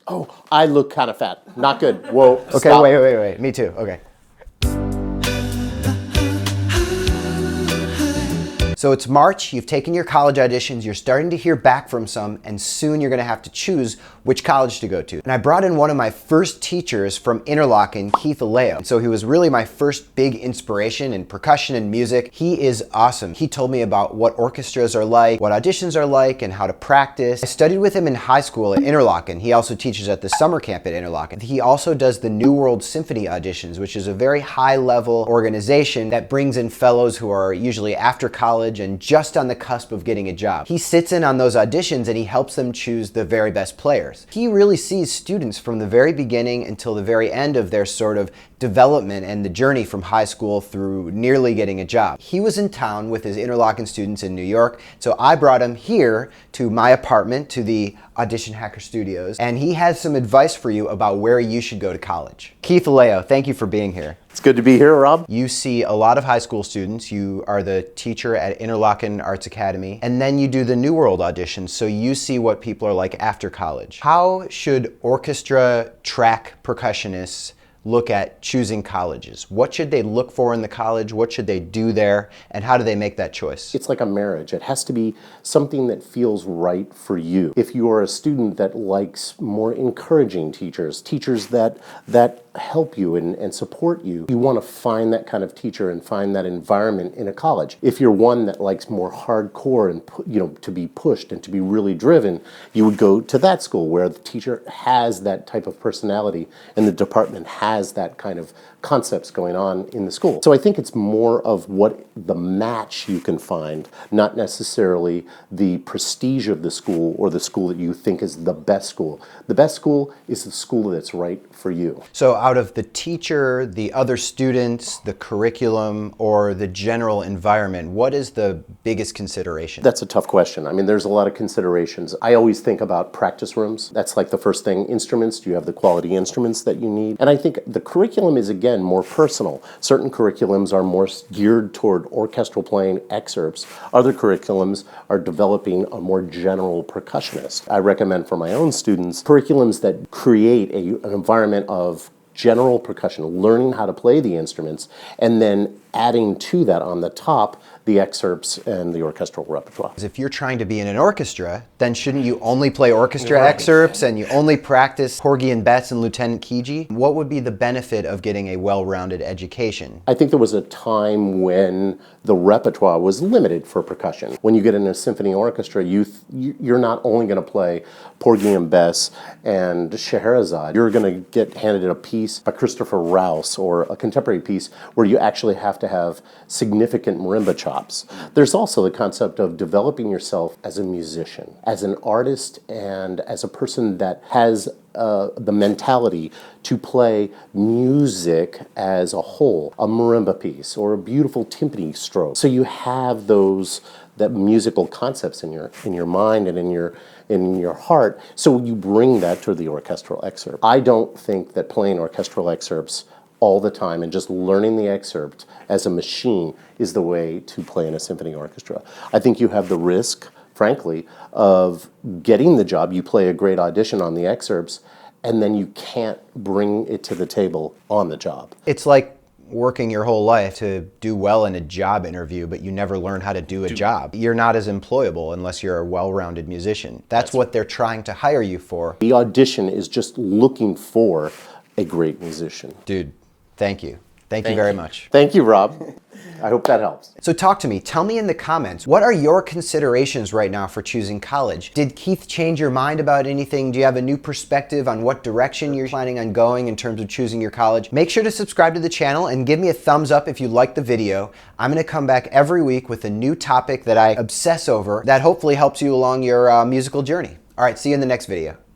Oh, I look kind of fat. Not good. Whoa. Okay, stop. wait. Me too. Okay. So it's March, you've taken your college auditions, you're starting to hear back from some, and soon you're gonna have to choose which college to go to. And I brought in one of my first teachers from Interlochen, Keith Aleo. So he was really my first big inspiration in percussion and music. He is awesome. He told me about what orchestras are like, what auditions are like, and how to practice. I studied with him in high school at Interlochen. He also teaches at the summer camp at Interlochen. He also does the New World Symphony auditions, which is a very high-level organization that brings in fellows who are usually after college and just on the cusp of getting a job. He sits in on those auditions and he helps them choose the very best players. He really sees students from the very beginning until the very end of their sort of development and the journey from high school through nearly getting a job. He was in town with his Interlochen students in New York, so I brought him here to my apartment, to the Auditionhacker Studios, and he has some advice for you about where you should go to college. Keith Aleo, thank you for being here. It's good to be here, Rob. You see a lot of high school students. You are the teacher at Interlochen Arts Academy, and then you do the New World auditions, so you see what people are like after college. How should orchestra track percussionists look at choosing colleges? What should they look for in the college? What should they do there? And how do they make that choice? It's like a marriage. It has to be something that feels right for you. If you are a student that likes more encouraging teachers, teachers that help you and support you, you want to find that kind of teacher and find that environment in a college. If you're one that likes more hardcore and to be pushed and to be really driven, you would go to that school where the teacher has that type of personality and the department has that kind of concepts going on in the school. So I think it's more of what the match you can find, not necessarily the prestige of the school or the school that you think is the best school. The best school is the school that's right for you. So out of the teacher, the other students, the curriculum, or the general environment, what is the biggest consideration? That's a tough question. I mean, there's a lot of considerations. I always think about practice rooms. That's like the first thing. Instruments, do you have the quality instruments that you need? And I think the curriculum is, again, more personal. Certain curriculums are more geared toward orchestral playing excerpts. Other curriculums are developing a more general percussionist. I recommend for my own students curriculums that create an environment of general percussion, learning how to play the instruments, and then adding to that on the top the excerpts and the orchestral repertoire. If you're trying to be in an orchestra, then shouldn't you only play orchestra excerpts and you only practice Porgy and Bess and Lieutenant Kiji? What would be the benefit of getting a well-rounded education? I think there was a time when the repertoire was limited for percussion. When you get in a symphony orchestra, you're not only going to play Porgy and Bess and Scheherazade. You're going to get handed a piece by Christopher Rouse or a contemporary piece where you actually have to have significant marimba chops. There's also the concept of developing yourself as a musician, as an artist, and as a person that has the mentality to play music as a whole, a marimba piece or a beautiful timpani stroke. So you have that musical concepts in your mind and in your heart. So you bring that to the orchestral excerpt. I don't think that playing orchestral excerpts all the time and just learning the excerpt as a machine is the way to play in a symphony orchestra. I think you have the risk, frankly, of getting the job. You play a great audition on the excerpts, and then you can't bring it to the table on the job. It's like working your whole life to do well in a job interview, but you never learn how to do a job. You're not as employable unless you're a well-rounded musician. That's what they're trying to hire you for. The audition is just looking for a great musician. Dude, thank you. Thank you very much. Thank you, Rob. I hope that helps. So talk to me. Tell me in the comments, what are your considerations right now for choosing college? Did Keith change your mind about anything? Do you have a new perspective on what direction you're planning on going in terms of choosing your college? Make sure to subscribe to the channel and give me a thumbs up if you liked the video. I'm going to come back every week with a new topic that I obsess over that hopefully helps you along your musical journey. All right, see you in the next video.